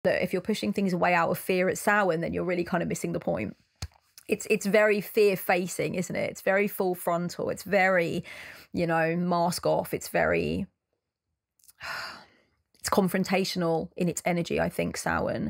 that if you're pushing things away out of fear at Samhain, then you're really kind of missing the point. It's very fear-facing, isn't it? It's very full frontal. It's very, you know, mask off. It's very... it's confrontational in its energy, I think, Samhain.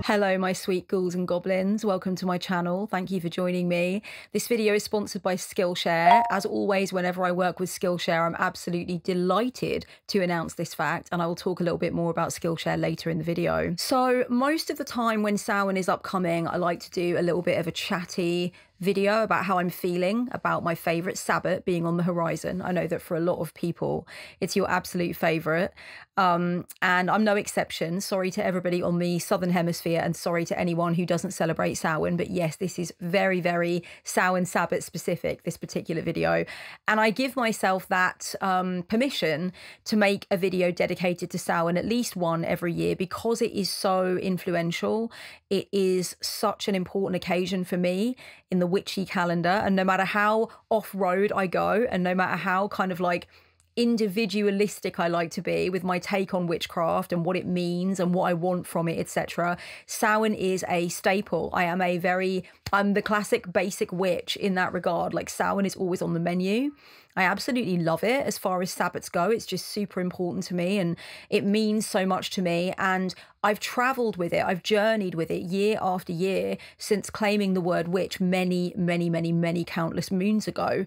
Hello, my sweet ghouls and goblins. Welcome to my channel. Thank you for joining me. This video is sponsored by Skillshare. As always, whenever I work with Skillshare, I'm absolutely delighted to announce this fact, and I will talk a little bit more about Skillshare later in the video. So most of the time when Samhain is upcoming, I like to do a little bit of a chatty video about how I'm feeling about my favourite Sabbath being on the horizon. I know that for a lot of people, it's your absolute favourite. And I'm no exception. Sorry to everybody on the Southern Hemisphere and sorry to anyone who doesn't celebrate Samhain. But yes, this is very, very Samhain Sabbath specific, this particular video. And I give myself that permission to make a video dedicated to Samhain, at least one every year, because it is so influential. It is such an important occasion for me in the witchy calendar. And no matter how off-road I go, and no matter how kind of like individualistic I like to be with my take on witchcraft and what it means and what I want from it, etc., Samhain is a staple. I'm the classic basic witch in that regard. Like, Samhain is always on the menu. I absolutely love it. As far as Sabbaths go, it's just super important to me and it means so much to me. And I've traveled with it. I've journeyed with it year after year since claiming the word witch many, many, many, many countless moons ago.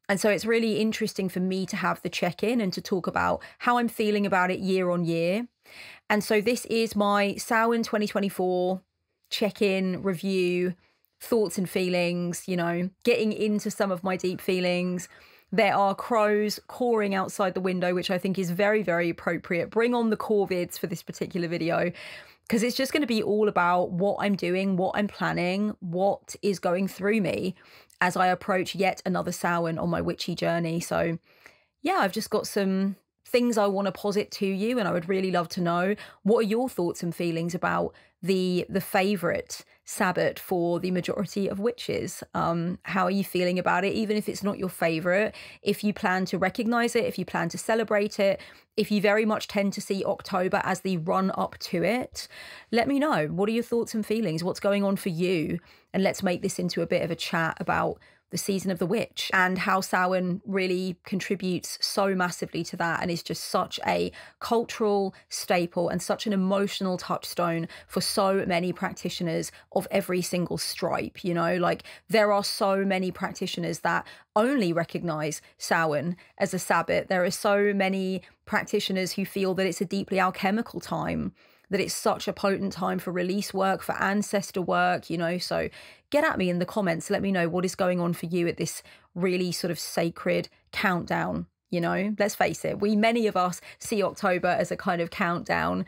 And so it's really interesting for me to have the check-in and to talk about how I'm feeling about it year on year. And so this is my Samhain 2024 check-in, review, thoughts and feelings, you know, getting into some of my deep feelings. There are crows cawing outside the window, which I think is very, very appropriate. Bring on the corvids for this particular video, because it's just going to be all about what I'm doing, what I'm planning, what is going through me as I approach yet another Samhain on my witchy journey. So yeah, I've just got some things I want to posit to you, and I would really love to know, what are your thoughts and feelings about the favourite Sabbath for the majority of witches? How are you feeling about it, even if it's not your favourite? If you plan to recognise it, if you plan to celebrate it, if you very much tend to see October as the run up to it, let me know. What are your thoughts and feelings? What's going on for you? And let's make this into a bit of a chat about the season of the witch and how Samhain really contributes so massively to that and is just such a cultural staple and such an emotional touchstone for so many practitioners of every single stripe. You know, like, there are so many practitioners that only recognize Samhain as a Sabbath. There are so many practitioners who feel that it's a deeply alchemical time, that it's such a potent time for release work, for ancestor work, you know. So get at me in the comments. Let me know what is going on for you at this really sort of sacred countdown, you know. Let's face it, many of us see October as a kind of countdown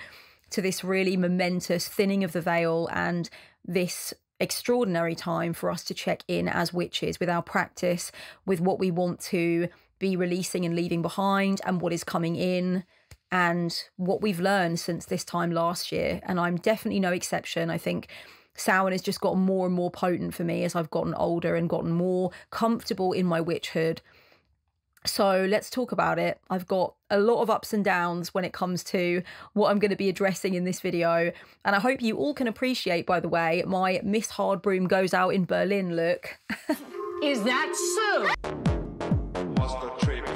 to this really momentous thinning of the veil and this extraordinary time for us to check in as witches with our practice, with what we want to be releasing and leaving behind and what is coming in, and what we've learned since this time last year. And I'm definitely no exception. I think Samhain has just gotten more and more potent for me as I've gotten older and gotten more comfortable in my witchhood. So let's talk about it. I've got a lot of ups and downs when it comes to what I'm going to be addressing in this video. And I hope you all can appreciate, by the way, my Miss Hard Broom Goes Out in Berlin look. Is that so?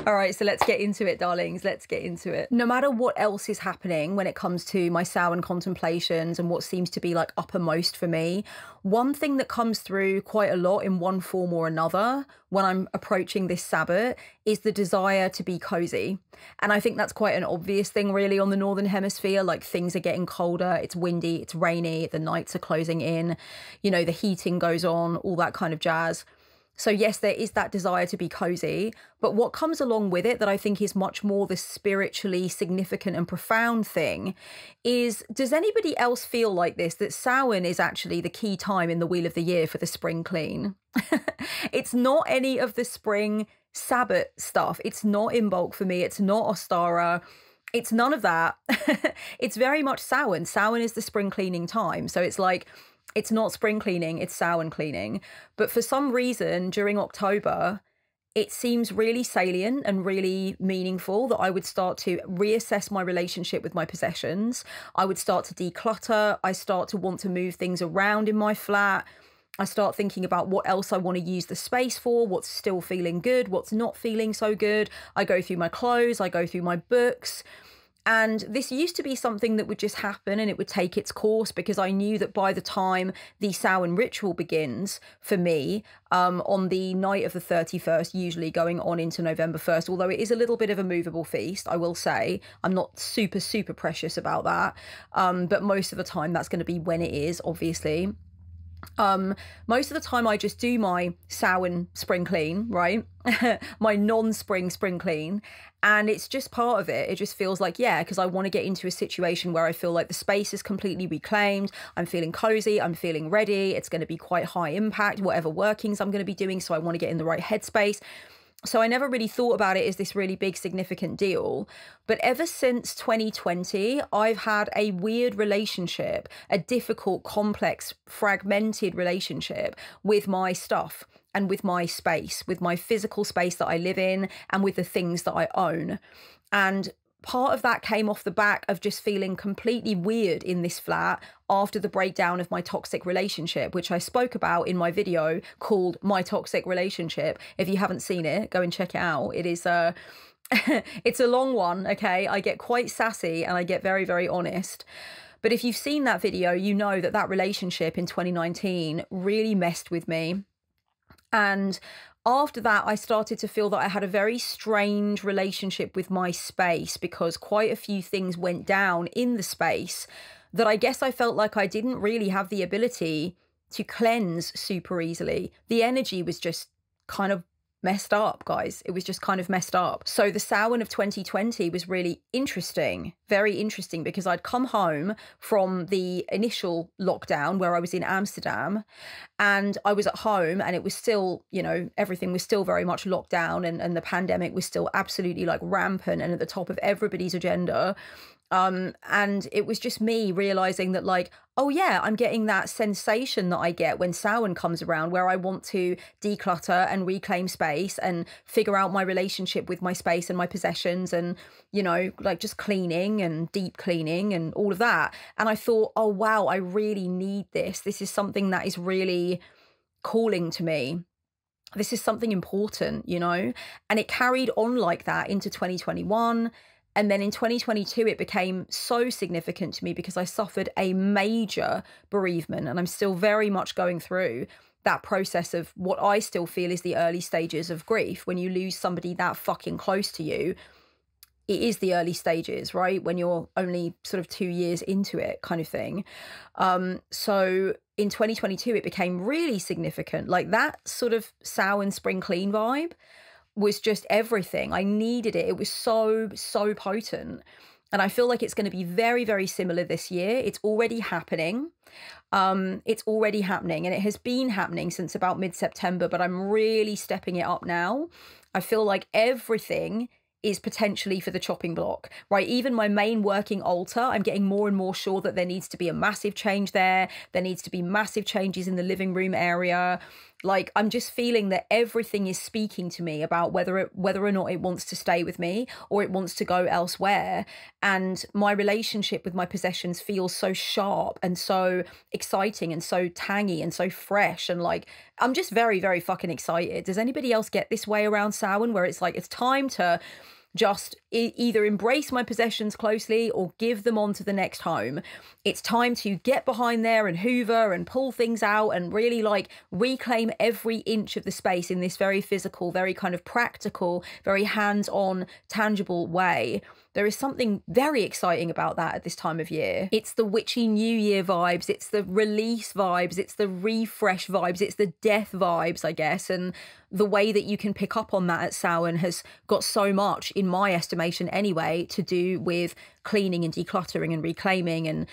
All right, so let's get into it, darlings. Let's get into it. No matter what else is happening when it comes to my Samhain contemplations and what seems to be like uppermost for me, one thing that comes through quite a lot in one form or another when I'm approaching this Sabbath is the desire to be cozy. And I think that's quite an obvious thing really on the Northern Hemisphere. Like, things are getting colder, it's windy, it's rainy, the nights are closing in, you know, the heating goes on, all that kind of jazz. So yes, there is that desire to be cozy, but what comes along with it that I think is much more the spiritually significant and profound thing is, does anybody else feel like this, that Samhain is actually the key time in the wheel of the year for the spring clean? It's not any of the spring Sabbath stuff. It's not in bulk for me. It's not Ostara. It's none of that. It's very much Samhain. Samhain is the spring cleaning time. So it's like, it's not spring cleaning, it's Samhain cleaning. But for some reason, during October, it seems really salient and really meaningful that I would start to reassess my relationship with my possessions. I would start to declutter. I start to want to move things around in my flat. I start thinking about what else I want to use the space for, what's still feeling good, what's not feeling so good. I go through my clothes, I go through my books. And this used to be something that would just happen and it would take its course, because I knew that by the time the Samhain ritual begins for me, on the night of the 31st, usually going on into November 1st, although it is a little bit of a movable feast, I will say, I'm not super, super precious about that. But most of the time that's going to be when it is, obviously. Most of the time I just do my Samhain spring clean, right? My non-spring spring clean. And it's just part of it. It just feels like, yeah, because I want to get into a situation where I feel like the space is completely reclaimed. I'm feeling cozy. I'm feeling ready. It's going to be quite high impact, whatever workings I'm going to be doing. So I want to get in the right headspace. So I never really thought about it as this really big, significant deal. But ever since 2020, I've had a weird relationship, a difficult, complex, fragmented relationship with my stuff and with my space, with my physical space that I live in and with the things that I own. And part of that came off the back of just feeling completely weird in this flat after the breakdown of my toxic relationship, which I spoke about in my video called My Toxic Relationship. If you haven't seen it, go and check it out. It is it's a long one, okay? I get quite sassy and I get very, very honest. But if you've seen that video, you know that that relationship in 2019 really messed with me. And after that, I started to feel that I had a very strange relationship with my space, because quite a few things went down in the space that I guess I felt like I didn't really have the ability to cleanse super easily. The energy was just kind of messed up, guys. It was just kind of messed up. So the Samhain of 2020 was really interesting, very interesting, because I'd come home from the initial lockdown where I was in Amsterdam, and I was at home and it was still, you know, everything was still very much locked down, and the pandemic was still absolutely like rampant and at the top of everybody's agenda. And it was just me realizing that, like, oh yeah, I'm getting that sensation that I get when Samhain comes around, where I want to declutter and reclaim space and figure out my relationship with my space and my possessions, and, you know, like just cleaning and deep cleaning and all of that. And I thought, oh wow, I really need this. This is something that is really calling to me. This is something important, you know? And it carried on like that into 2021. And then in 2022, it became so significant to me because I suffered a major bereavement, and I'm still very much going through that process of what I still feel is the early stages of grief. When you lose somebody that fucking close to you, it is the early stages, right? When you're only sort of 2 years into it, kind of thing. So in 2022, it became really significant. Like that sort of Samhain spring clean vibe was just everything. I needed it. It was so, so potent. And I feel like it's going to be very, very similar this year. It's already happening. It's already happening, and it has been happening since about mid-September, but I'm really stepping it up now. I feel like everything is potentially for the chopping block, right? Even my main working altar, I'm getting more and more sure that there needs to be a massive change there. There needs to be massive changes in the living room area. Like, I'm just feeling that everything is speaking to me about whether or not it wants to stay with me or it wants to go elsewhere. And my relationship with my possessions feels so sharp and so exciting and so tangy and so fresh. And like, I'm just very, very fucking excited. Does anybody else get this way around Samhain, where it's like, it's time to just either embrace my possessions closely or give them on to the next home? It's time to get behind there and hoover and pull things out and really like reclaim every inch of the space in this very physical, very kind of practical, very hands-on, tangible way. There is something very exciting about that at this time of year. It's the witchy New Year vibes. It's the release vibes. It's the refresh vibes. It's the death vibes, I guess. And the way that you can pick up on that at Samhain has got so much, in my estimation anyway, to do with cleaning and decluttering and reclaiming and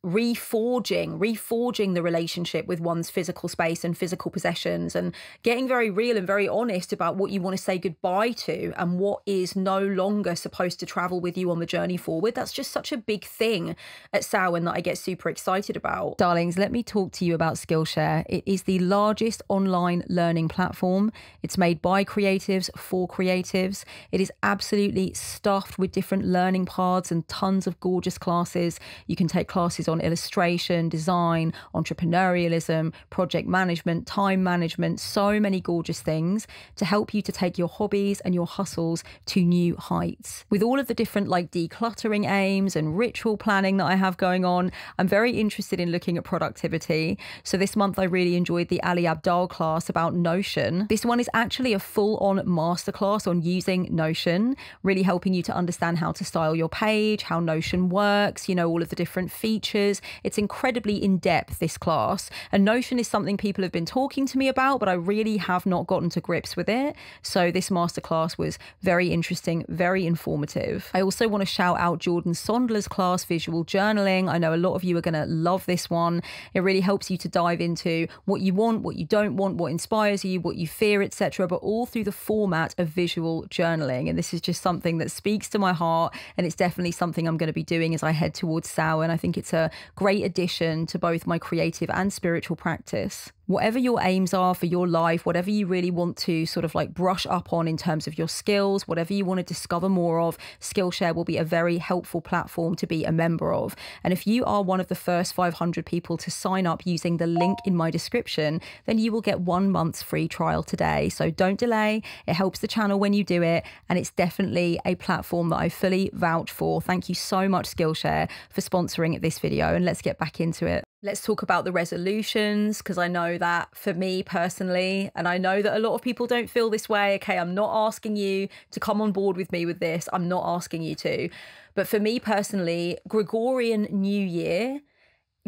reforging the relationship with one's physical space and physical possessions, and getting very real and very honest about what you want to say goodbye to and what is no longer supposed to travel with you on the journey forward. That's just such a big thing at Samhain that I get super excited about. Darlings, let me talk to you about Skillshare. It is the largest online learning platform. It's made by creatives for creatives. It is absolutely stuffed with different learning paths and tons of gorgeous classes. You can take classes on illustration, design, entrepreneurialism, project management, time management, so many gorgeous things to help you to take your hobbies and your hustles to new heights. With all of the different like decluttering aims and ritual planning that I have going on, I'm very interested in looking at productivity. So this month I really enjoyed the Ali Abdal class about Notion. This one is actually a full-on masterclass on using Notion, really helping you to understand how to style your page, how Notion works, you know, all of the different features. It's incredibly in-depth, this class. And Notion is something people have been talking to me about, but I really have not gotten to grips with it. So this masterclass was very interesting, very informative. I also want to shout out Jordan Sondler's class, Visual Journaling. I know a lot of you are going to love this one. It really helps you to dive into what you want, what you don't want, what inspires you, what you fear, etc., but all through the format of visual journaling. And this is just something that speaks to my heart, and it's definitely something I'm going to be doing as I head towards Samhain. I think it's a great addition to both my creative and spiritual practice. Whatever your aims are for your life, whatever you really want to sort of like brush up on in terms of your skills, whatever you want to discover more of, Skillshare will be a very helpful platform to be a member of. And if you are one of the first 500 people to sign up using the link in my description, then you will get 1 month's free trial today. So don't delay. It helps the channel when you do it. And it's definitely a platform that I fully vouch for. Thank you so much, Skillshare, for sponsoring this video. And let's get back into it. Let's talk about the resolutions, because I know that for me personally, and I know that a lot of people don't feel this way. Okay, I'm not asking you to come on board with me with this. I'm not asking you to. But for me personally, Gregorian New Year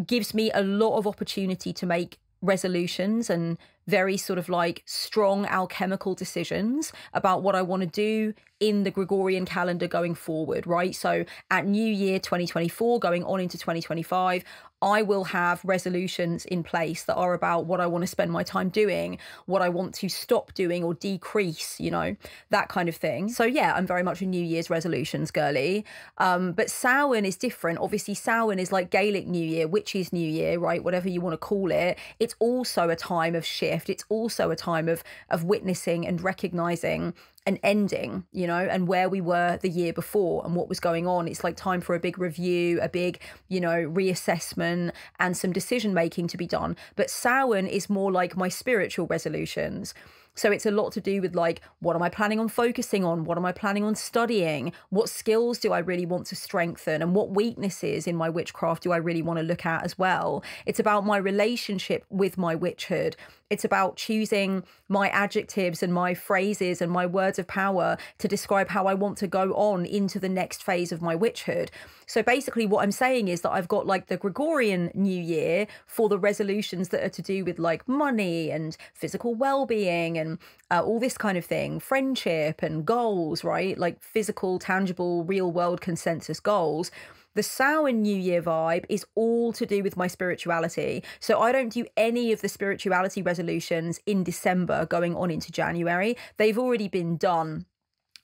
gives me a lot of opportunity to make resolutions and very sort of like strong alchemical decisions about what I want to do in the Gregorian calendar going forward, right? So at New Year 2024, going on into 2025, I will have resolutions in place that are about what I want to spend my time doing, what I want to stop doing or decrease, you know, that kind of thing. So yeah, I'm very much a New Year's resolutions girly. But Samhain is different. Obviously, Samhain is like Gaelic New Year, Witchy's New Year, right? Whatever you want to call it. It's also a time of shift. It's also a time of witnessing and recognizing an ending, you know, and where we were the year before and what was going on. It's like time for a big review, a big, you know, reassessment and some decision making to be done. But Samhain is more like my spiritual resolutions. So it's a lot to do with like, what am I planning on focusing on? What am I planning on studying? What skills do I really want to strengthen? And what weaknesses in my witchcraft do I really want to look at as well? It's about my relationship with my witchhood. It's about choosing my adjectives and my phrases and my words of power to describe how I want to go on into the next phase of my witchhood. So basically what I'm saying is that I've got like the Gregorian New Year for the resolutions that are to do with like money and physical well-being and all this kind of thing, friendship and goals, right? Like physical, tangible, real world consensus goals. The Samhain New Year vibe is all to do with my spirituality. So I don't do any of the spirituality resolutions in December going on into January. They've already been done.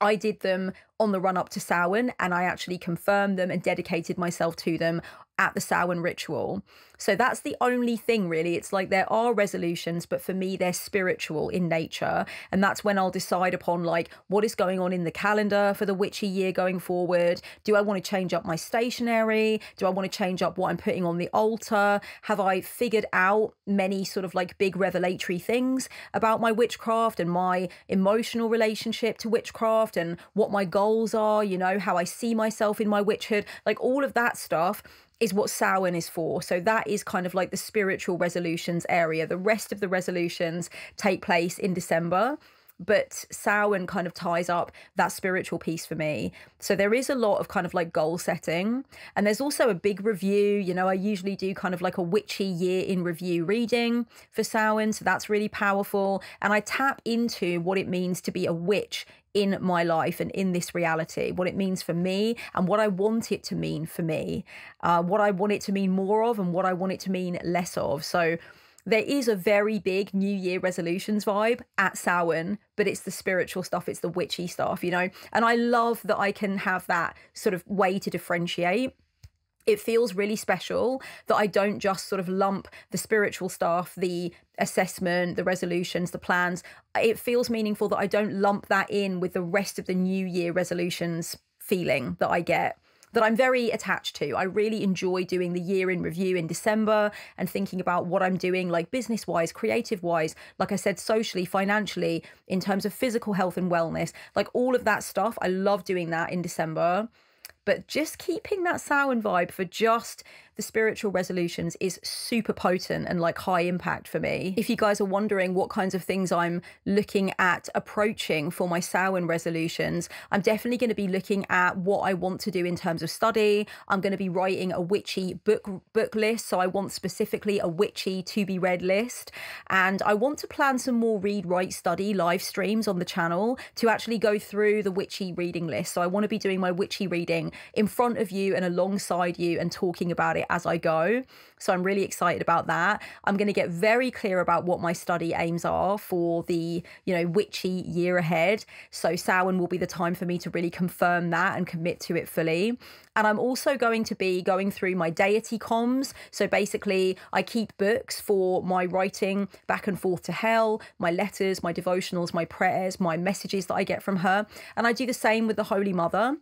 I did them on the run up to Samhain, and I actually confirmed them and dedicated myself to them at the Samhain ritual. So that's the only thing really. It's like there are resolutions, but for me, they're spiritual in nature. And that's when I'll decide upon like what is going on in the calendar for the witchy year going forward. Do I want to change up my stationery? Do I want to change up what I'm putting on the altar? Have I figured out many sort of like big revelatory things about my witchcraft and my emotional relationship to witchcraft and what my goals are, you know, how I see myself in my witchhood, like all of that stuff is what Samhain is for. So that is kind of like the spiritual resolutions area. The rest of the resolutions take place in December. but Samhain kind of ties up that spiritual piece for me. So there is a lot of kind of like goal setting, and there's also a big review. You know, I usually do kind of like a witchy year in review reading for Samhain, so that's really powerful. And I tap into what it means to be a witch in my life and in this reality, what it means for me and what I want it to mean for me, what I want it to mean more of and what I want it to mean less of. So there is a very big New Year resolutions vibe at Samhain, but it's the spiritual stuff, it's the witchy stuff, you know? And I love that I can have that sort of way to differentiate. It feels really special that I don't just sort of lump the spiritual stuff, the assessment, the resolutions, the plans. It feels meaningful that I don't lump that in with the rest of the New Year resolutions feeling that I get, that I'm very attached to. I really enjoy doing the year in review in December and thinking about what I'm doing, like business-wise, creative-wise, like I said, socially, financially, in terms of physical health and wellness, like all of that stuff. I love doing that in December. But just keeping that Samhain vibe for just the spiritual resolutions is super potent and like high impact for me. If you guys are wondering what kinds of things I'm looking at approaching for my Samhain resolutions, I'm definitely going to be looking at what I want to do in terms of study. I'm going to be writing a witchy book list. So I want specifically a witchy to be read list. And I want to plan some more read, write, study live streams on the channel to actually go through the witchy reading list. So I want to be doing my witchy reading in front of you and alongside you and talking about it as I go. So I'm really excited about that. I'm going to get very clear about what my study aims are for the, you know, witchy year ahead. So Samhain will be the time for me to really confirm that and commit to it fully. And I'm also going to be going through my deity comms. So basically I keep books for my writing back and forth to hell, my letters, my devotionals, my prayers, my messages that I get from her. And I do the same with the Holy Mother,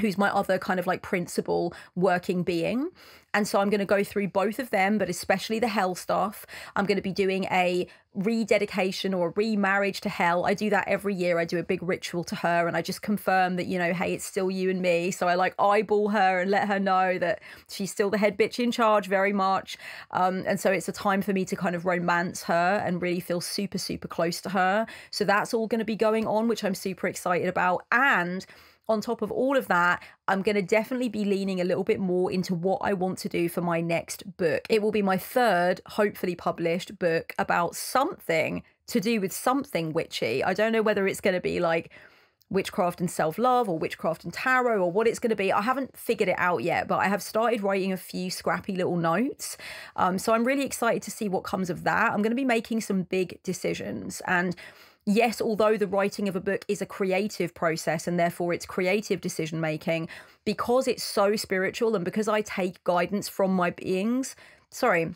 who's my other kind of like principal working being. And so I'm going to go through both of them, but especially the hell stuff. I'm going to be doing a rededication or a remarriage to hell. I do that every year. I do a big ritual to her and I just confirm that, you know, hey, it's still you and me. So I like eyeball her and let her know that she's still the head bitch in charge very much. And so it's a time for me to kind of romance her and really feel super, super close to her. So that's all going to be going on, which I'm super excited about. And on top of all of that, I'm going to definitely be leaning a little bit more into what I want to do for my next book. It will be my third, hopefully published book about something to do with something witchy. I don't know whether it's going to be like witchcraft and self-love or witchcraft and tarot or what it's going to be. I haven't figured it out yet, but I have started writing a few scrappy little notes. So I'm really excited to see what comes of that. I'm going to be making some big decisions. And yes, although the writing of a book is a creative process and therefore it's creative decision making, because it's so spiritual and because I take guidance from my beings, sorry,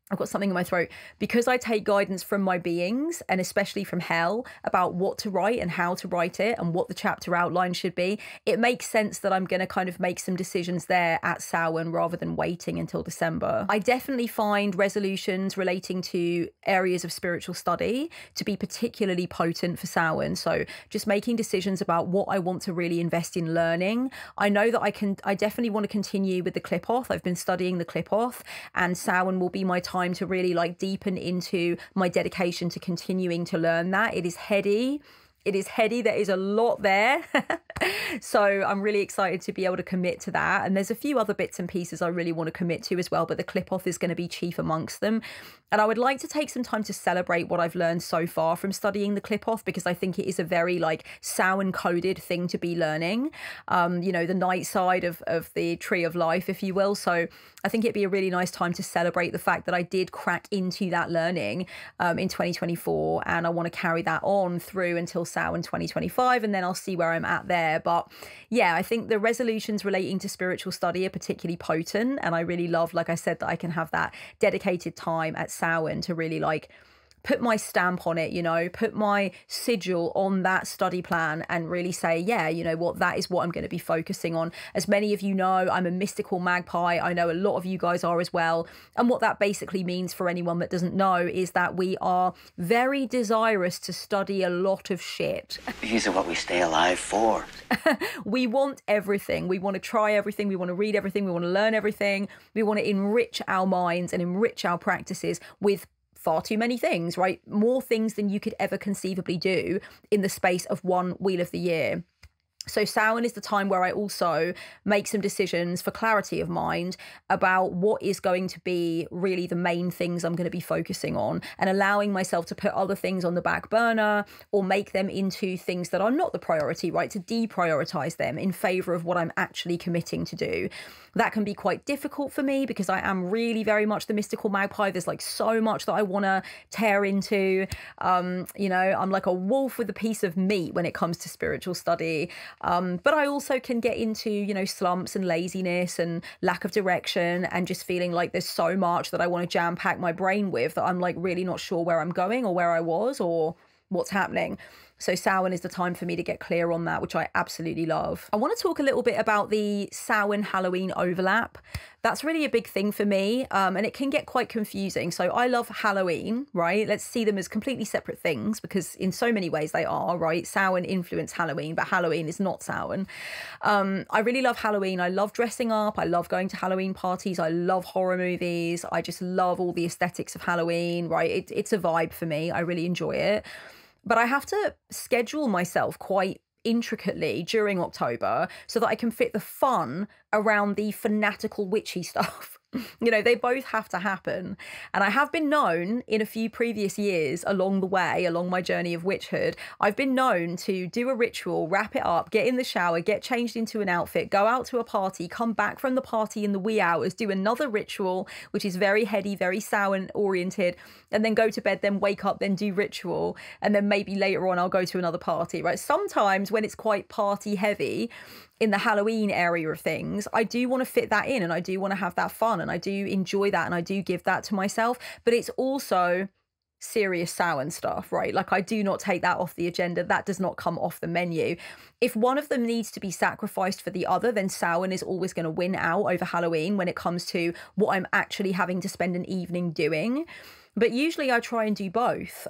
I've got something in my throat. Because I take guidance from my beings and especially from hell about what to write and how to write it and what the chapter outline should be, it makes sense that I'm going to kind of make some decisions there at Samhain rather than waiting until December. I definitely find resolutions relating to areas of spiritual study to be particularly potent for Samhain. So just making decisions about what I want to really invest in learning. I know that I definitely want to continue with the Clip-Off. I've been studying the Clip-Off and Samhain will be my time to really like deepen into my dedication to continuing to learn that. It is heady. It is heady. There is a lot there. So I'm really excited to be able to commit to that. And there's a few other bits and pieces I really want to commit to as well, but the Clip-Off is going to be chief amongst them. And I would like to take some time to celebrate what I've learned so far from studying the Clip-Off, because I think it is a very like Samhain coded thing to be learning, you know, the night side of the tree of life, if you will. So I think it'd be a really nice time to celebrate the fact that I did crack into that learning in 2024. And I want to carry that on through until Samhain 2025. And then I'll see where I'm at there. But yeah, I think the resolutions relating to spiritual study are particularly potent. And I really love, like I said, that I can have that dedicated time at Samhain to really like put my stamp on it, you know, put my sigil on that study plan and really say, yeah, you know what, that is what I'm going to be focusing on. As many of you know, I'm a mystical magpie. I know a lot of you guys are as well. And what that basically means for anyone that doesn't know is that we are very desirous to study a lot of shit. These are what we stay alive for. We want everything. We want to try everything. We want to read everything. We want to learn everything. We want to enrich our minds and enrich our practices with far too many things, right? More things than you could ever conceivably do in the space of one wheel of the year. So Samhain is the time where I also make some decisions for clarity of mind about what is going to be really the main things I'm going to be focusing on, and allowing myself to put other things on the back burner or make them into things that are not the priority, right? To deprioritize them in favor of what I'm actually committing to do. That can be quite difficult for me because I am really very much the mystical magpie. There's like so much that I want to tear into. You know, I'm like a wolf with a piece of meat when it comes to spiritual study. But I also can get into, you know, slumps and laziness and lack of direction and just feeling like there's so much that I want to jam pack my brain with that I'm like really not sure where I'm going or where I was or what's happening. So Samhain is the time for me to get clear on that, which I absolutely love. I want to talk a little bit about the Samhain Halloween overlap. That's really a big thing for me, and it can get quite confusing. So I love Halloween, right? Let's see them as completely separate things because in so many ways they are, right? Samhain influenced Halloween, but Halloween is not Samhain. I really love Halloween. I love dressing up. I love going to Halloween parties. I love horror movies. I just love all the aesthetics of Halloween, right? It's a vibe for me. I really enjoy it. But I have to schedule myself quite intricately during October so that I can fit the fun around the fanatical witchy stuff. You know, they both have to happen. And I have been known in a few previous years along the way, along my journey of witchhood, I've been known to do a ritual, wrap it up, get in the shower, get changed into an outfit, go out to a party, come back from the party in the wee hours, do another ritual, which is very heady, very Samhain oriented, and then go to bed, then wake up, then do ritual. And then maybe later on, I'll go to another party, right? Sometimes when it's quite party heavy, in the Halloween area of things, I do want to fit that in and I do want to have that fun and I do enjoy that and I do give that to myself, but it's also serious Samhain stuff, right? Like I do not take that off the agenda. That does not come off the menu. If one of them needs to be sacrificed for the other, then Samhain is always going to win out over Halloween when it comes to what I'm actually having to spend an evening doing. But usually I try and do both.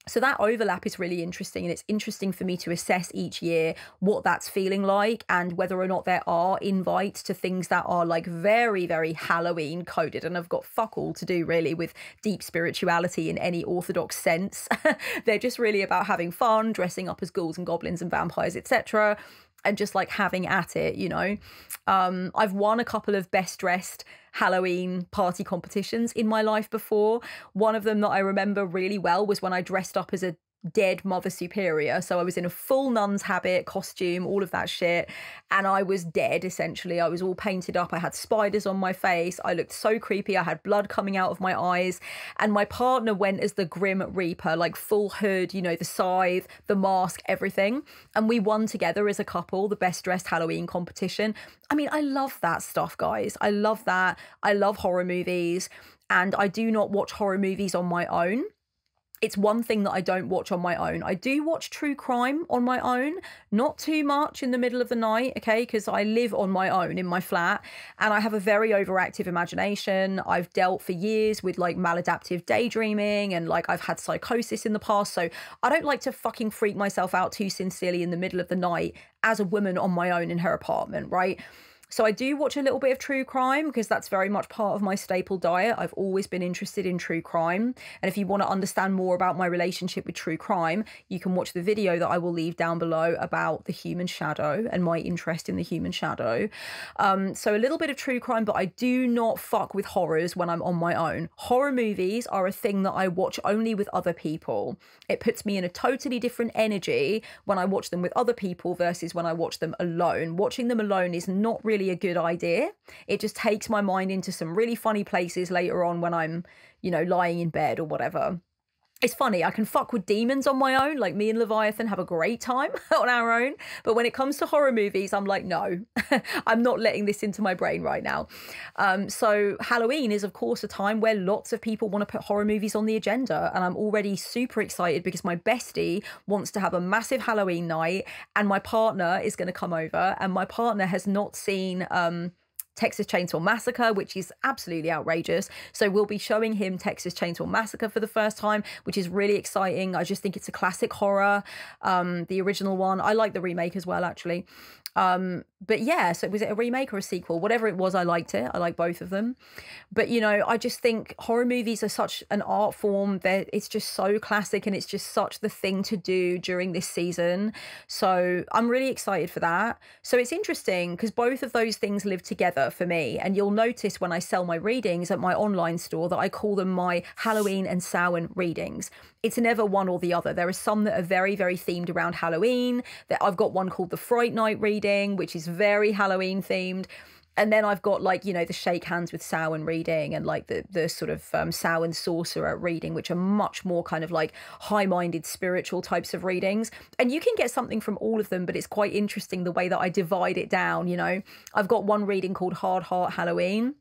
So that overlap is really interesting, and it's interesting for me to assess each year what that's feeling like and whether or not there are invites to things that are like very, very Halloween coded and have got fuck all to do really with deep spirituality in any orthodox sense. They're just really about having fun, dressing up as ghouls and goblins and vampires, etc., and just like having at it, you know. I've won a couple of best dressed Halloween party competitions in my life before. One of them that I remember really well was when I dressed up as a dead Mother Superior. So I was in a full nun's habit, costume, all of that shit, and I was dead essentially. I was all painted up. I had spiders on my face. I looked so creepy. I had blood coming out of my eyes, and my partner went as the Grim Reaper, like full hood, you know, the scythe, the mask, everything, and we won together as a couple the best dressed Halloween competition. I mean, I love that stuff, guys. I love that. I love horror movies, and I do not watch horror movies on my own. It's one thing that I don't watch on my own. I do watch true crime on my own, not too much in the middle of the night, okay, because I live on my own in my flat and I have a very overactive imagination. I've dealt for years with like maladaptive daydreaming and like I've had psychosis in the past. So I don't like to fucking freak myself out too sincerely in the middle of the night as a woman on my own in her apartment, right? So I do watch a little bit of true crime because that's very much part of my staple diet. I've always been interested in true crime. And if you want to understand more about my relationship with true crime, you can watch the video that I will leave down below about the human shadow and my interest in the human shadow. So a little bit of true crime, but I do not fuck with horrors when I'm on my own. Horror movies are a thing that I watch only with other people. It puts me in a totally different energy when I watch them with other people versus when I watch them alone. Watching them alone is not really a good idea. It just takes my mind into some really funny places later on when I'm, you know, lying in bed or whatever. It's funny, I can fuck with demons on my own, like me and Leviathan have a great time on our own. But when it comes to horror movies, I'm like, no, I'm not letting this into my brain right now. So Halloween is, of course, a time where lots of people want to put horror movies on the agenda. And I'm already super excited because my bestie wants to have a massive Halloween night and my partner is going to come over. And my partner has not seen Texas Chainsaw Massacre, which is absolutely outrageous. So we'll be showing him Texas Chainsaw Massacre for the first time, which is really exciting. I just think it's a classic horror, the original one. I like the remake as well, actually. But yeah, so was it a remake or a sequel? Whatever it was, I liked it. I like both of them. But you know, I just think horror movies are such an art form that it's just so classic and it's just such the thing to do during this season. So I'm really excited for that. So it's interesting because both of those things live together for me. And you'll notice when I sell my readings at my online store that I call them my Halloween and Samhain readings. It's never one or the other. There are some that are very, very themed around Halloween. That I've got one called the Fright Night reading, which is very Halloween themed. And then I've got like, you know, the Shake Hands with Samhain reading and like the sort of Samhain Sorcerer reading, which are much more kind of like high-minded spiritual types of readings. And you can get something from all of them, but it's quite interesting the way that I divide it down, you know. I've got one reading called Hard Heart Halloween,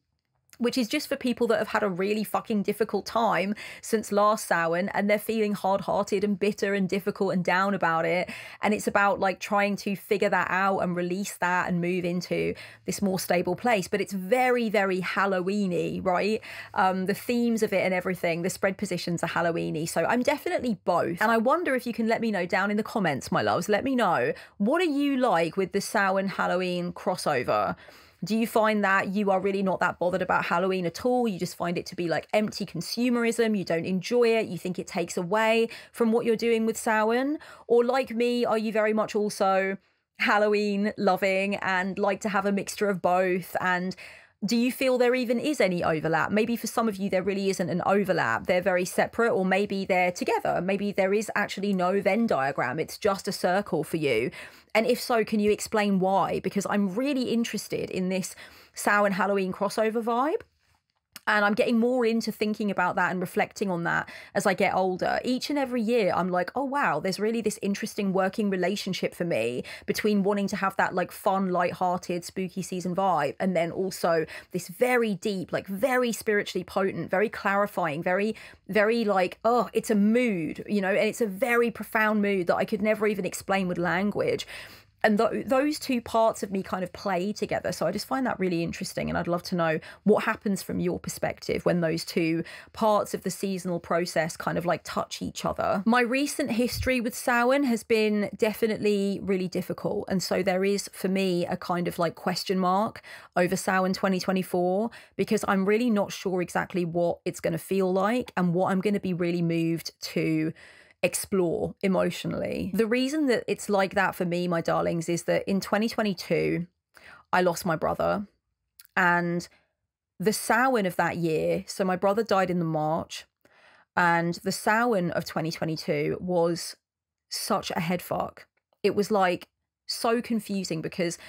which is just for people that have had a really fucking difficult time since last Samhain and they're feeling hard-hearted and bitter and difficult and down about it. And it's about like trying to figure that out and release that and move into this more stable place. But it's very, very Halloween-y, right? The themes of it and everything, the spread positions are Halloween-y. So I'm definitely both. And I wonder if you can let me know down in the comments, my loves, let me know, what are you like with the Samhain Halloween crossover? Do you find that you are really not that bothered about Halloween at all? You just find it to be like empty consumerism. You don't enjoy it. You think it takes away from what you're doing with Samhain? Or like me, are you very much also Halloween loving and like to have a mixture of both? And do you feel there even is any overlap? Maybe for some of you, there really isn't an overlap. They're very separate, or maybe they're together. Maybe there is actually no Venn diagram. It's just a circle for you. And if so, can you explain why? Because I'm really interested in this Samhain Halloween crossover vibe. And I'm getting more into thinking about that and reflecting on that as I get older. Each and every year, I'm like, oh, wow, there's really this interesting working relationship for me between wanting to have that like fun, lighthearted, spooky season vibe. And then also this very deep, like very spiritually potent, very clarifying, very, very like, oh, it's a mood, you know, and it's a very profound mood that I could never even explain with language. And those two parts of me kind of play together. So I just find that really interesting. And I'd love to know what happens from your perspective when those two parts of the seasonal process kind of like touch each other. My recent history with Samhain has been definitely really difficult. And so there is, for me, a kind of like question mark over Samhain 2024, because I'm really not sure exactly what it's going to feel like and what I'm going to be really moved to explore emotionally. The reason that it's like that for me, my darlings, is that in 2022, I lost my brother. And the Samhain of that year, so my brother died in the March, and the Samhain of 2022 was such a head fuck. It was like so confusing because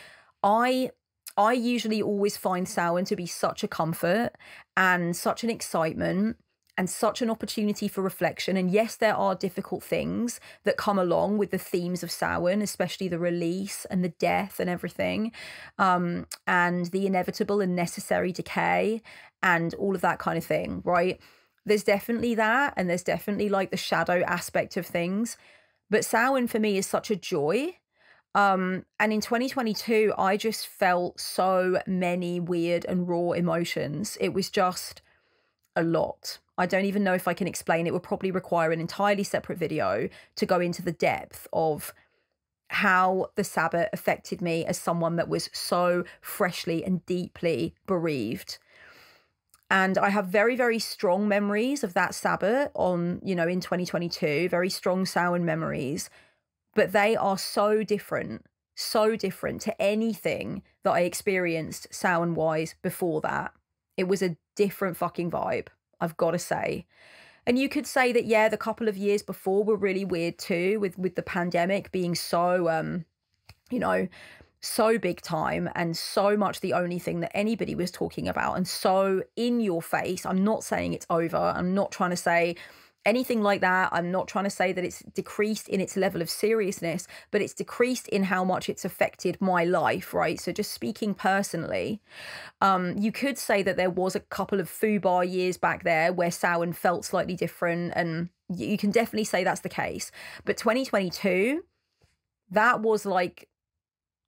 I usually always find Samhain to be such a comfort and such an excitement and such an opportunity for reflection. And yes, there are difficult things that come along with the themes of Samhain, especially the release and the death and everything, and the inevitable and necessary decay and all of that kind of thing, right? There's definitely that, and there's definitely like the shadow aspect of things. But Samhain for me is such a joy. And in 2022, I just felt so many weird and raw emotions. It was just a lot. I don't even know if I can explain. It would probably require an entirely separate video to go into the depth of how the Sabbath affected me as someone that was so freshly and deeply bereaved. And I have very, very strong memories of that Sabbath on, you know, in 2022, very strong Samhain memories, but they are so different to anything that I experienced Samhain-wise before that. It was a different fucking vibe, I've got to say. And you could say that, yeah, the couple of years before were really weird too, with the pandemic being so, you know, so big time and so much the only thing that anybody was talking about and so in your face. I'm not saying it's over. I'm not trying to say anything like that. I'm not trying to say that it's decreased in its level of seriousness, but it's decreased in how much it's affected my life, right? So just speaking personally, you could say that there was a couple of FUBAR years back there where Samhain felt slightly different, and you can definitely say that's the case. But 2022, that was like,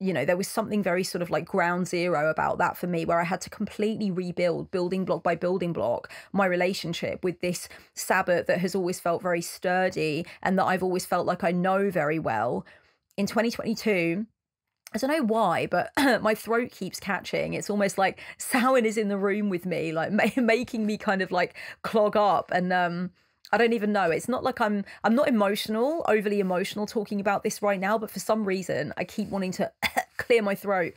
you know, there was something very sort of like ground zero about that for me, where I had to completely rebuild, building block by building block, my relationship with this Sabbath that has always felt very sturdy and that I've always felt like I know very well. In 2022, I don't know why, but my throat keeps catching. It's almost like Samhain is in the room with me, like making me kind of like clog up. And I don't even know. It's not like I'm not emotional, overly emotional talking about this right now, but for some reason I keep wanting to clear my throat.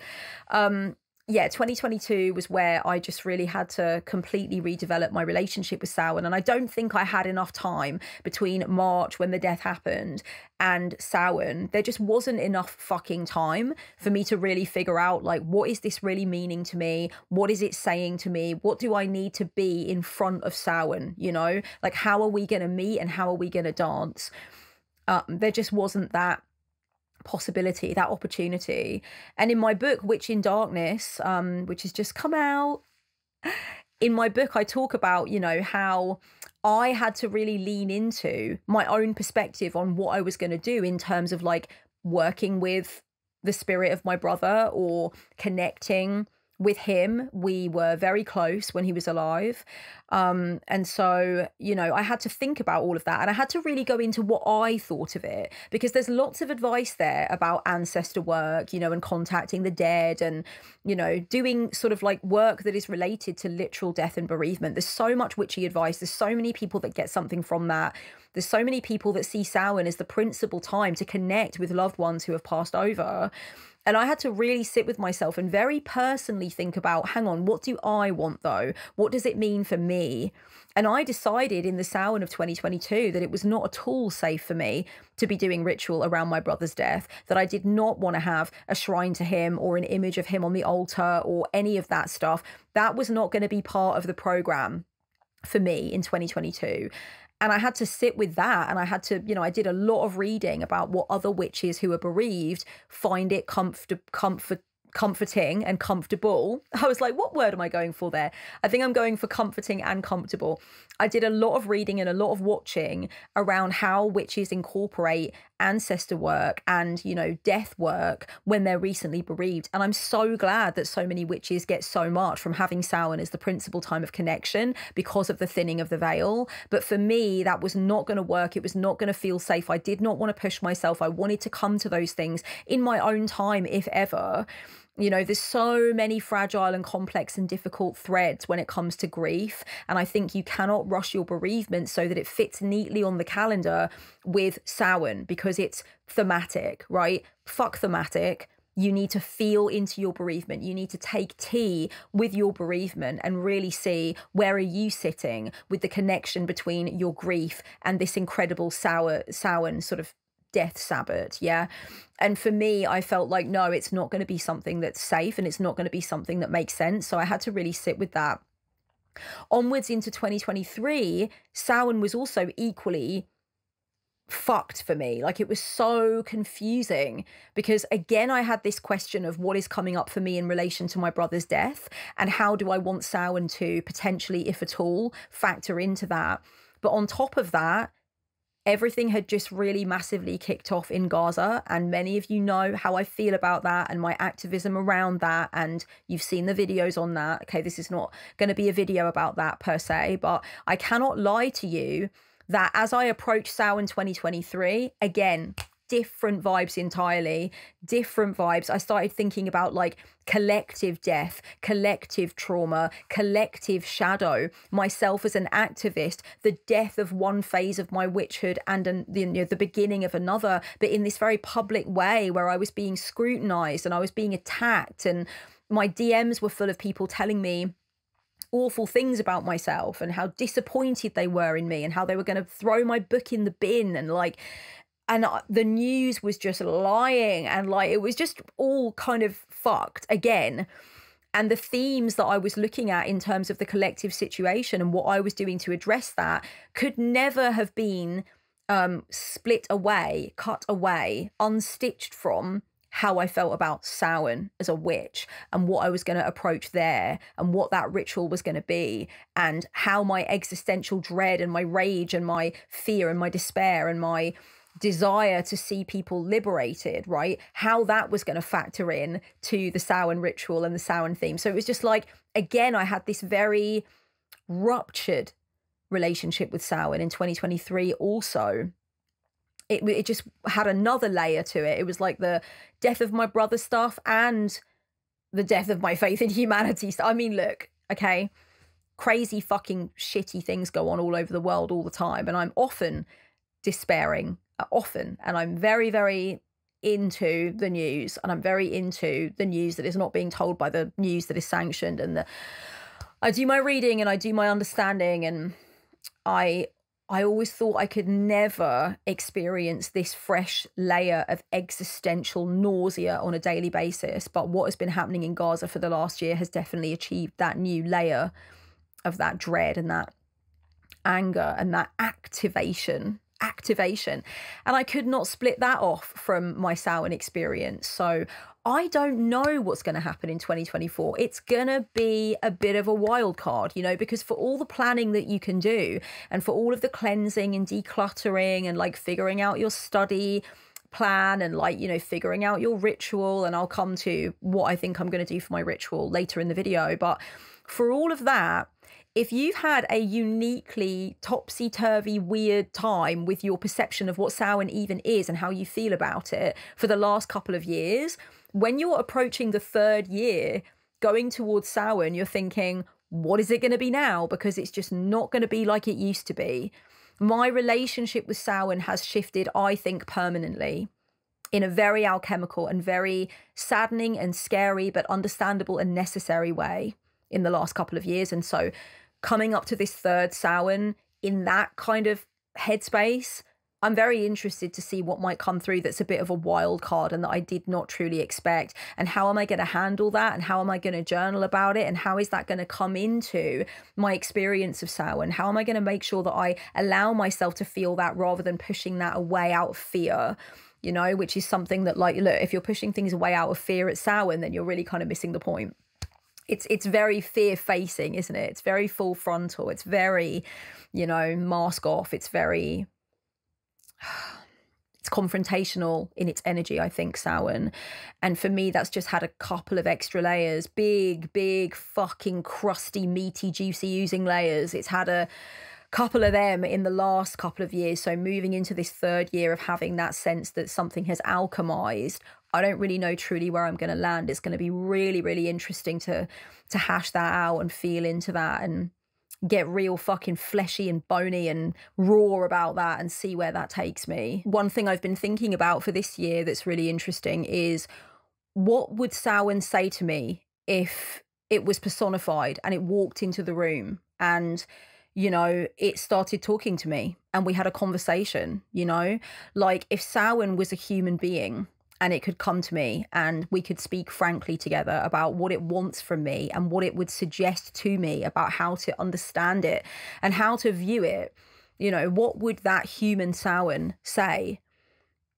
Yeah, 2022 was where I just really had to completely redevelop my relationship with Samhain. And I don't think I had enough time between March, when the death happened, and Samhain. There just wasn't enough fucking time for me to really figure out, like, what is this really meaning to me? What is it saying to me? What do I need to be in front of Samhain? You know, like, how are we going to meet and how are we going to dance? There just wasn't that possibility, that opportunity. And in my book, Witch in Darkness, which has just come out, in my book I talk about, you know, how I had to really lean into my own perspective on what I was going to do in terms of like working with the spirit of my brother or connecting with him. We were very close when he was alive. And so, you know, I had to think about all of that, and I had to really go into what I thought of it, because there's lots of advice there about ancestor work, you know, and contacting the dead and, you know, doing sort of like work that is related to literal death and bereavement. There's so much witchy advice. There's so many people that get something from that. There's so many people that see Samhain as the principal time to connect with loved ones who have passed over. And I had to really sit with myself and very personally think about, hang on, what do I want though? What does it mean for me? And I decided in the Samhain of 2022 that it was not at all safe for me to be doing ritual around my brother's death, that I did not want to have a shrine to him or an image of him on the altar or any of that stuff. That was not going to be part of the program for me in 2022. And I had to sit with that, and I had to, you know, I did a lot of reading about what other witches who are bereaved find it comforting and comfortable. I was like, what word am I going for there? I think I'm going for comforting and comfortable. I did a lot of reading and a lot of watching around how witches incorporate ancestor work and, you know, death work when they're recently bereaved. And I'm so glad that so many witches get so much from having Samhain as the principal time of connection because of the thinning of the veil. But for me, that was not going to work. It was not going to feel safe. I did not want to push myself. I wanted to come to those things in my own time, if ever. You know, there's so many fragile and complex and difficult threads when it comes to grief. And I think you cannot rush your bereavement so that it fits neatly on the calendar with Samhain, because it's thematic, right? Fuck thematic. You need to feel into your bereavement. You need to take tea with your bereavement and really see, where are you sitting with the connection between your grief and this incredible Samhain sort of death Sabbath. Yeah. And for me, I felt like, no, it's not going to be something that's safe, and it's not going to be something that makes sense. So I had to really sit with that. Onwards into 2023, Samhain was also equally fucked for me. Like, it was so confusing because, again, I had this question of what is coming up for me in relation to my brother's death, and how do I want Samhain to potentially, if at all, factor into that. But on top of that, everything had just really massively kicked off in Gaza, and many of you know how I feel about that and my activism around that, and you've seen the videos on that. Okay, this is not going to be a video about that per se, but I cannot lie to you that as I approach Samhain 2023, again, different vibes entirely, different vibes. I started thinking about like collective death, collective trauma, collective shadow, myself as an activist, the death of one phase of my witchhood and the beginning of another, but in this very public way where I was being scrutinized and I was being attacked, and my DMs were full of people telling me awful things about myself and how disappointed they were in me and how they were going to throw my book in the bin, and like, and the news was just lying, and like, it was just all kind of fucked again. And the themes that I was looking at in terms of the collective situation and what I was doing to address that could never have been split away, cut away, unstitched from how I felt about Samhain as a witch and what I was going to approach there and what that ritual was going to be, and how my existential dread and my rage and my fear and my despair and my desire to see people liberated, right? How that was going to factor in to the Samhain ritual and the Samhain theme. So it was just like, again, I had this very ruptured relationship with Samhain in 2023 also. it just had another layer to it. It was like the death of my brother stuff and the death of my faith in humanity stuff. I mean, look, okay, crazy fucking shitty things go on all over the world all the time, and I'm often despairing, and I'm very, very into the news, and I'm very into the news that is not being told by the news that is sanctioned, and I do my reading and I do my understanding, and I always thought I could never experience this fresh layer of existential nausea on a daily basis. But what has been happening in Gaza for the last year has definitely achieved that new layer of that dread and that anger and that activation. And I could not split that off from my Samhain experience. So I don't know what's going to happen in 2024. It's going to be a bit of a wild card, you know, because for all the planning that you can do and for all of the cleansing and decluttering and like figuring out your study plan and like, you know, figuring out your ritual, and I'll come to what I think I'm going to do for my ritual later in the video. But for all of that, if you've had a uniquely topsy-turvy weird time with your perception of what Samhain even is and how you feel about it for the last couple of years, when you're approaching the 3rd year going towards Samhain, you're thinking, what is it going to be now? Because it's just not going to be like it used to be. My relationship with Samhain has shifted, I think, permanently in a very alchemical and very saddening and scary but understandable and necessary way in the last couple of years. And so coming up to this 3rd Samhain in that kind of headspace, I'm very interested to see what might come through that's a bit of a wild card and that I did not truly expect. And how am I going to handle that? And how am I going to journal about it? And how is that going to come into my experience of Samhain? How am I going to make sure that I allow myself to feel that rather than pushing that away out of fear? You know, which is something that, like, look, if you're pushing things away out of fear at Samhain, then you're really kind of missing the point. It's very fear-facing, isn't it? It's very full frontal. It's very, you know, mask off. It's very, it's confrontational in its energy, I think, Samhain. And for me, that's just had a couple of extra layers. Big, fucking crusty, meaty, juicy oozing layers. It's had a couple of them in the last couple of years. So moving into this 3rd year of having that sense that something has alchemized, I don't really know truly where I'm going to land. It's going to be really, really interesting to hash that out and feel into that and get real fucking fleshy and bony and raw about that and see where that takes me. One thing I've been thinking about for this year that's really interesting is, what would Samhain say to me if it was personified and it walked into the room and, you know, it started talking to me and we had a conversation, you know? Like, if Samhain was a human being and it could come to me and we could speak frankly together about what it wants from me and what it would suggest to me about how to understand it and how to view it, you know, what would that human Samhain say?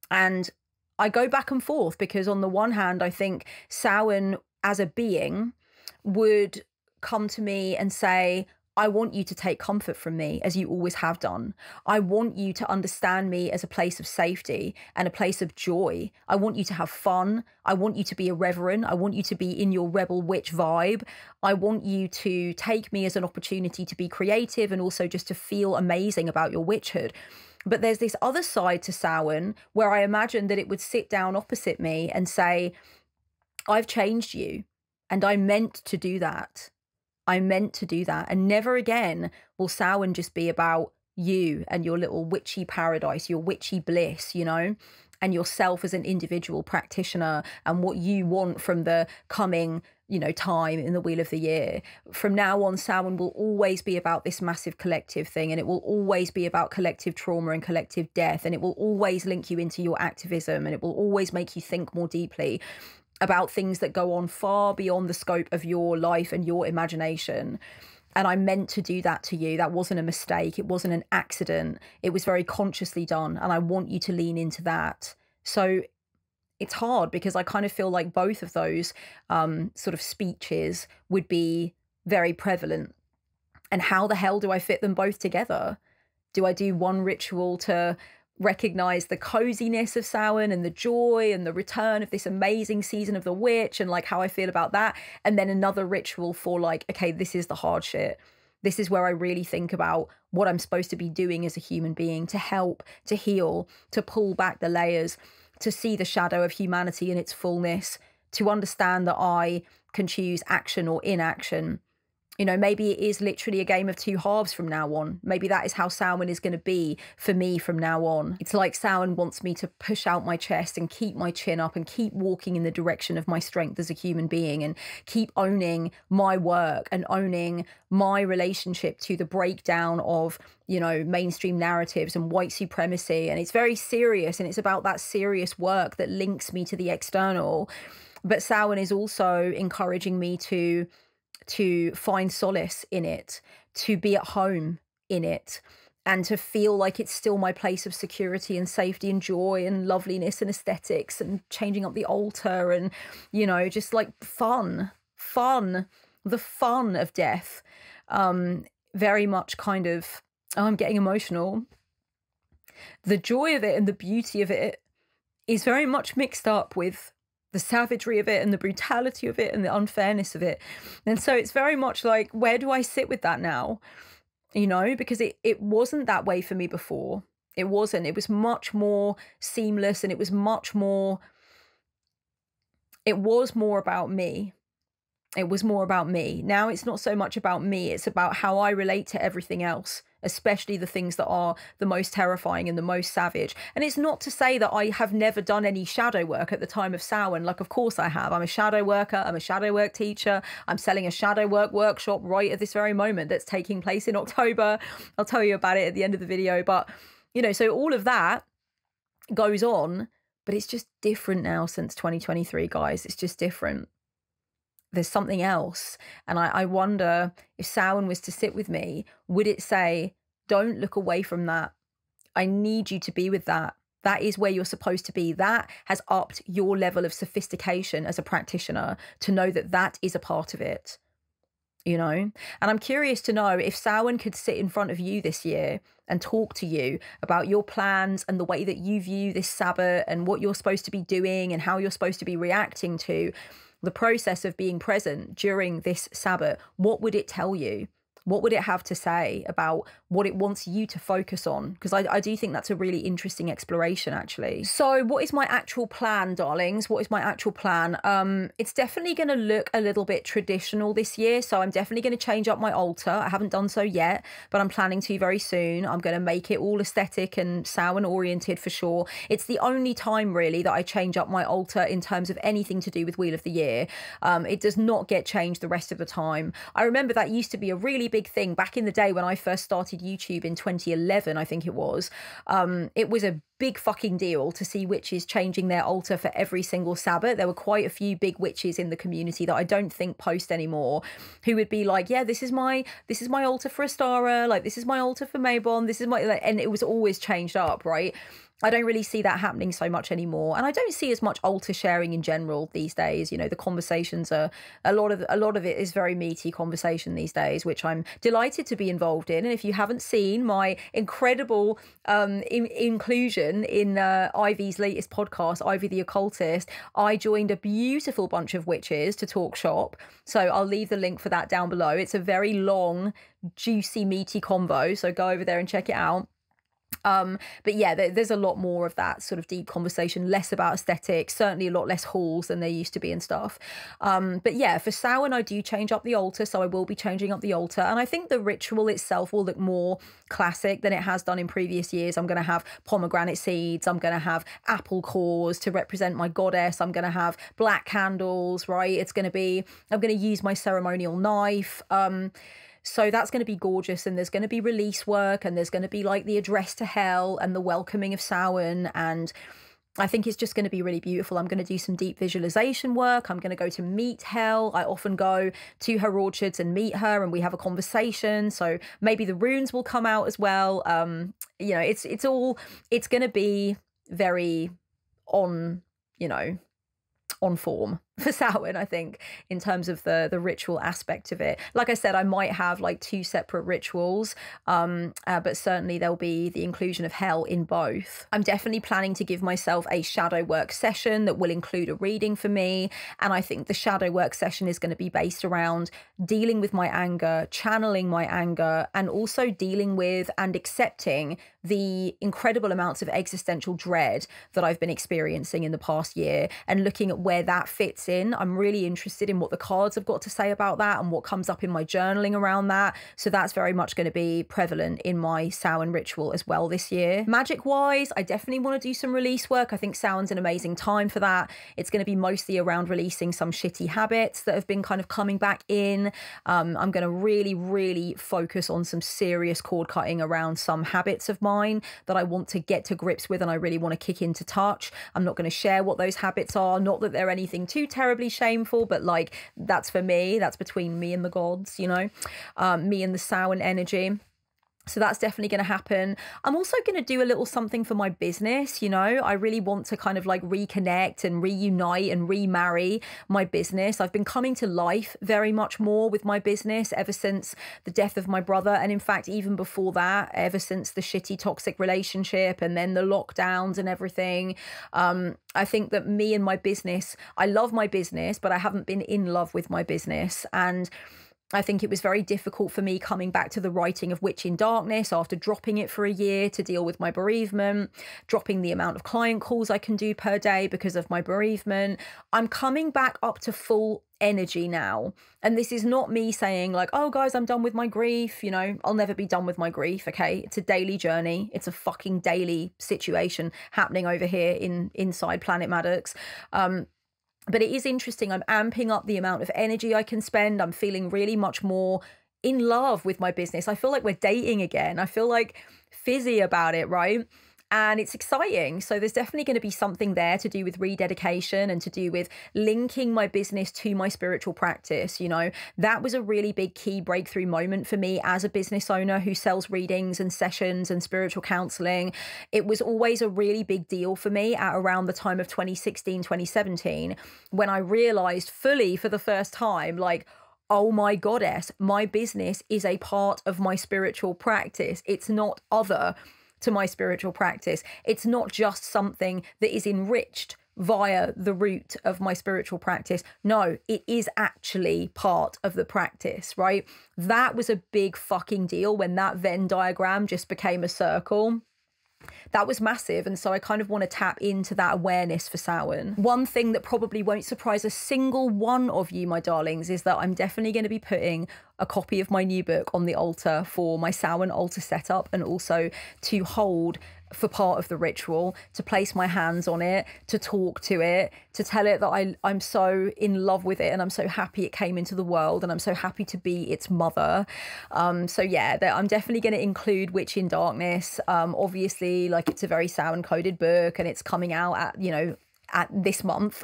And I go back and forth because on the one hand, I think Samhain as a being would come to me and say, I want you to take comfort from me as you always have done. I want you to understand me as a place of safety and a place of joy. I want you to have fun. I want you to be irreverent. I want you to be in your rebel witch vibe. I want you to take me as an opportunity to be creative and also just to feel amazing about your witchhood. But there's this other side to Samhain where I imagine that it would sit down opposite me and say, I've changed you and I meant to do that. I meant to do that. And never again will Samhain just be about you and your little witchy paradise, your witchy bliss, you know, and yourself as an individual practitioner and what you want from the coming, you know, time in the wheel of the year. From now on, Samhain will always be about this massive collective thing, and it will always be about collective trauma and collective death, and it will always link you into your activism, and it will always make you think more deeply about things that go on far beyond the scope of your life and your imagination. And I meant to do that to you. That wasn't a mistake. It wasn't an accident. It was very consciously done. And I want you to lean into that. So it's hard because I kind of feel like both of those sort of speeches would be very prevalent. And how the hell do I fit them both together? Do I do one ritual to recognize the coziness of Samhain and the joy and the return of this amazing season of the witch and like how I feel about that, and then another ritual for like, okay, this is the hard shit, This is where I really think about what I'm supposed to be doing as a human being to help, to heal, to pull back the layers, to see the shadow of humanity in its fullness, to understand that I can choose action or inaction. You know, maybe it is literally a game of two halves from now on. Maybe that is how Samhain is going to be for me from now on. It's like Samhain wants me to push out my chest and keep my chin up and keep walking in the direction of my strength as a human being, and keep owning my work and owning my relationship to the breakdown of, you know, mainstream narratives and white supremacy. And it's very serious, and it's about that serious work that links me to the external. But Samhain is also encouraging me to find solace in it, to be at home in it, and to feel like it's still my place of security and safety and joy and loveliness and aesthetics and changing up the altar and, you know, just like fun, the fun of death. Very much kind of, oh, I'm getting emotional. The joy of it and the beauty of it is very much mixed up with the savagery of it and the brutality of it and the unfairness of it. And so it's very much like, where do I sit with that now? You know, because it wasn't that way for me before. It wasn't. It was much more seamless, and it was more about me. It was more about me. Now it's not so much about me. It's about how I relate to everything else, especially the things that are the most terrifying and the most savage. And it's not to say that I have never done any shadow work at the time of Samhain. Like, of course I have. I'm a shadow worker. I'm a shadow work teacher. I'm selling a shadow work workshop right at this very moment that's taking place in October. I'll tell you about it at the end of the video. But, you know, so all of that goes on, but it's just different now since 2023, guys. It's just different. There's something else. And I wonder if Samhain was to sit with me, would it say, don't look away from that. I need you to be with that. That is where you're supposed to be. That has upped your level of sophistication as a practitioner to know that that is a part of it, you know? And I'm curious to know if Samhain could sit in front of you this year and talk to you about your plans and the way that you view this Sabbath and what you're supposed to be doing and how you're supposed to be reacting to the process of being present during this Sabbath. What would it tell you? What would it have to say about what it wants you to focus on? Because I do think that's a really interesting exploration, actually. So what is my actual plan, darlings? What is my actual plan? It's definitely going to look a little bit traditional this year. So I'm definitely going to change up my altar. I haven't done so yet, but I'm planning to very soon. I'm going to make it all aesthetic and Samhain oriented for sure. It's the only time really that I change up my altar in terms of anything to do with Wheel of the Year. It does not get changed the rest of the time. I remember that used to be a really big thing back in the day when I first started YouTube in 2011, I think it was. It was a big fucking deal to see witches changing their altar for every single Sabbath. There were quite a few big witches in the community that I don't think post anymore, who would be like, yeah, this is my altar for Astara, like this is my altar for Mabon, this is my, and it was always changed up, right? I don't really see that happening so much anymore. And I don't see as much altar sharing in general these days. You know, the conversations are, a lot of it is very meaty conversation these days, which I'm delighted to be involved in. And if you haven't seen my incredible inclusion in Ivy's latest podcast, Ivy the Occultist, I joined a beautiful bunch of witches to talk shop. So I'll leave the link for that down below. It's a very long, juicy, meaty convo. So go over there and check it out. But yeah, there's a lot more of that sort of deep conversation, less about aesthetics, certainly a lot less hauls than there used to be and stuff. But yeah, for Samhain, I do change up the altar, so I will be changing up the altar. And I think the ritual itself will look more classic than it has done in previous years. I'm going to have pomegranate seeds. I'm going to have apple cores to represent my goddess. I'm going to have black candles, right? I'm going to use my ceremonial knife. So that's going to be gorgeous, and there's going to be release work, and there's going to be like the address to hell and the welcoming of Samhain, and I think it's just going to be really beautiful. I'm going to do some deep visualization work. I'm going to go to meet hell. I often go to her orchards and meet her, and we have a conversation. So maybe the runes will come out as well. You know, it's going to be very on, you know, on form. for Samhain, I think, in terms of the ritual aspect of it. Like I said, I might have like 2 separate rituals, but certainly there'll be the inclusion of hell in both. I'm definitely planning to give myself a shadow work session that will include a reading for me, and I think the shadow work session is going to be based around dealing with my anger, channeling my anger, and also dealing with and accepting the incredible amounts of existential dread that I've been experiencing in the past year, and looking at where that fits in. I'm really interested in what the cards have got to say about that and what comes up in my journaling around that. So that's very much going to be prevalent in my Samhain ritual as well this year. Magic wise, I definitely want to do some release work. I think Samhain's an amazing time for that. It's going to be mostly around releasing some shitty habits that have been kind of coming back in. I'm going to really focus on some serious cord cutting around some habits of mine that I want to get to grips with and I really want to kick into touch. I'm not going to share what those habits are, not that they're anything too terribly shameful, but like, that's for me, that's between me and the gods, you know, me and the Samhain energy. So that's definitely going to happen. I'm also going to do a little something for my business. You know, I really want to kind of like reconnect and reunite and remarry my business. I've been coming to life very much more with my business ever since the death of my brother. And in fact, even before that, ever since the shitty toxic relationship and then the lockdowns and everything. I think that me and my business, I love my business, but I haven't been in love with my business. And I think it was very difficult for me coming back to the writing of Witch in Darkness after dropping it for a year to deal with my bereavement, dropping the amount of client calls I can do per day because of my bereavement. I'm coming back up to full energy now. And this is not me saying like, oh guys, I'm done with my grief. You know, I'll never be done with my grief. Okay. It's a daily journey. It's a fucking daily situation happening over here inside Planet Maddox. But it is interesting. I'm amping up the amount of energy I can spend. I'm feeling really much more in love with my business. I feel like we're dating again. I feel like fizzy about it, right? And it's exciting. So there's definitely going to be something there to do with rededication and to do with linking my business to my spiritual practice. You know, that was a really big key breakthrough moment for me as a business owner who sells readings and sessions and spiritual counseling. It was always a really big deal for me at around the time of 2016, 2017, when I realized fully for the first time, like, oh my goddess, my business is a part of my spiritual practice. It's not other to my spiritual practice. It's not just something that is enriched via the root of my spiritual practice. No, it is actually part of the practice, right? That was a big fucking deal when that Venn diagram just became a circle. That was massive. And so I kind of want to tap into that awareness for Samhain. One thing that probably won't surprise a single one of you, my darlings, is that I'm definitely going to be putting a copy of my new book on the altar for my Samhain altar setup, and also to hold for part of the ritual, to place my hands on it, to talk to it, to tell it that I'm so in love with it and I'm so happy it came into the world and I'm so happy to be its mother. So yeah, I'm definitely going to include Witch in Darkness. Obviously, like, it's a very Samhain coded book and it's coming out at, you know, at this month.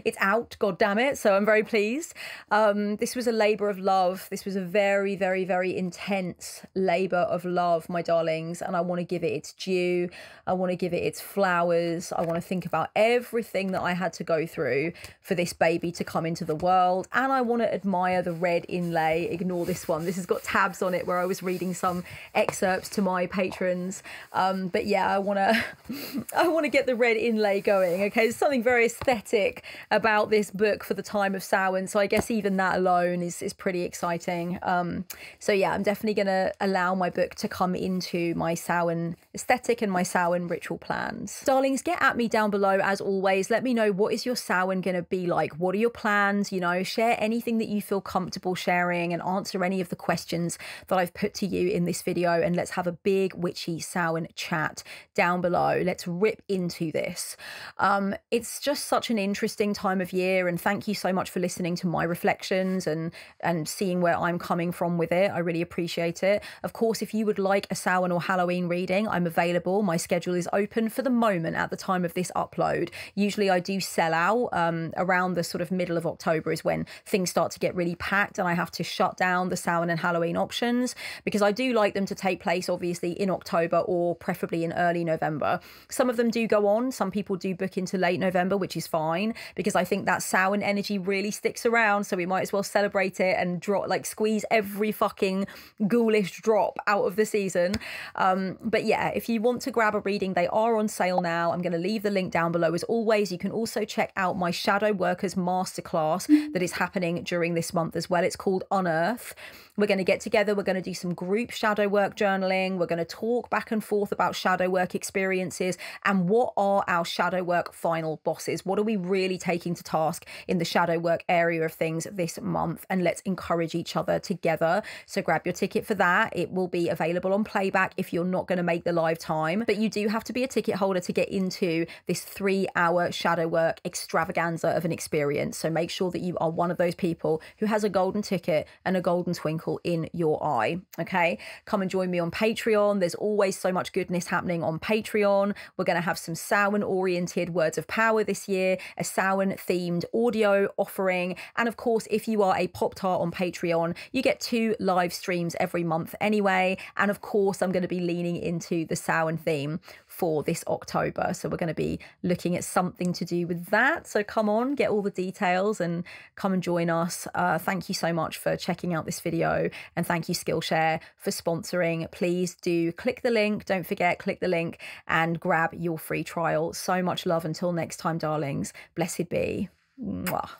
It's out, god damn it. So I'm very pleased. This was a labor of love. This was a very intense labor of love, my darlings, and I want to give it its due. I want to give it its flowers. I want to think about everything that I had to go through for this baby to come into the world, and I want to admire the red inlay. Ignore this one, this has got tabs on it where I was reading some excerpts to my patrons, but yeah, I want to get the red inlay going. Okay, there's something very aesthetic about this book for the time of Samhain, so I guess even that alone is pretty exciting. So yeah, I'm definitely going to allow my book to come into my Samhain aesthetic and my Samhain ritual plans. Darlings, get at me down below as always. Let me know, what is your Samhain going to be like? What are your plans? You know, share anything that you feel comfortable sharing and answer any of the questions that I've put to you in this video, and let's have a big witchy Samhain chat down below. Let's rip into this. It's just such an interesting time of year, and thank you so much for listening to my reflections and seeing where I'm coming from with it. I really appreciate it. Of course, if you would like a Samhain or Halloween reading, I'm available. My schedule is open for the moment at the time of this upload. Usually I do sell out around the sort of middle of October is when things start to get really packed and I have to shut down the Samhain and Halloween options, because I do like them to take place obviously in October or preferably in early November. Some of them do go on. Some people do book into late November, which is fine, because I think that Samhain energy really sticks around, so we might as well celebrate it and drop, like, squeeze every fucking ghoulish drop out of the season. But yeah, if you want to grab a reading, they are on sale now. I'm going to leave the link down below. As always, you can also check out my Shadow Workers Masterclass that is happening during this month as well. It's called Unearth. We're going to get together. We're going to do some group shadow work journaling. We're going to talk back and forth about shadow work experiences and what are our shadow work final bosses. What are we really taking to task in the shadow work area of things this month? And let's encourage each other together. So grab your ticket for that. It will be available on playback if you're not going to make the live time, but you do have to be a ticket holder to get into this 3-hour shadow work extravaganza of an experience. So make sure that you are one of those people who has a golden ticket and a golden twinkle in your eye. Okay, come and join me on Patreon. There's always so much goodness happening on Patreon. We're going to have some Samhain oriented words of power this year, a Samhain themed audio offering, and of course, if you are a Pop-Tart on Patreon, you get 2 live streams every month anyway. And of course, I'm going to be leaning into the Samhain theme for this October, so we're going to be looking at something to do with that. So come on, get all the details and come and join us. Thank you so much for checking out this video, and thank you Skillshare for sponsoring. Please do click the link, don't forget, click the link and grab your free trial. So much love until next time, darlings. Blessed be. Mwah.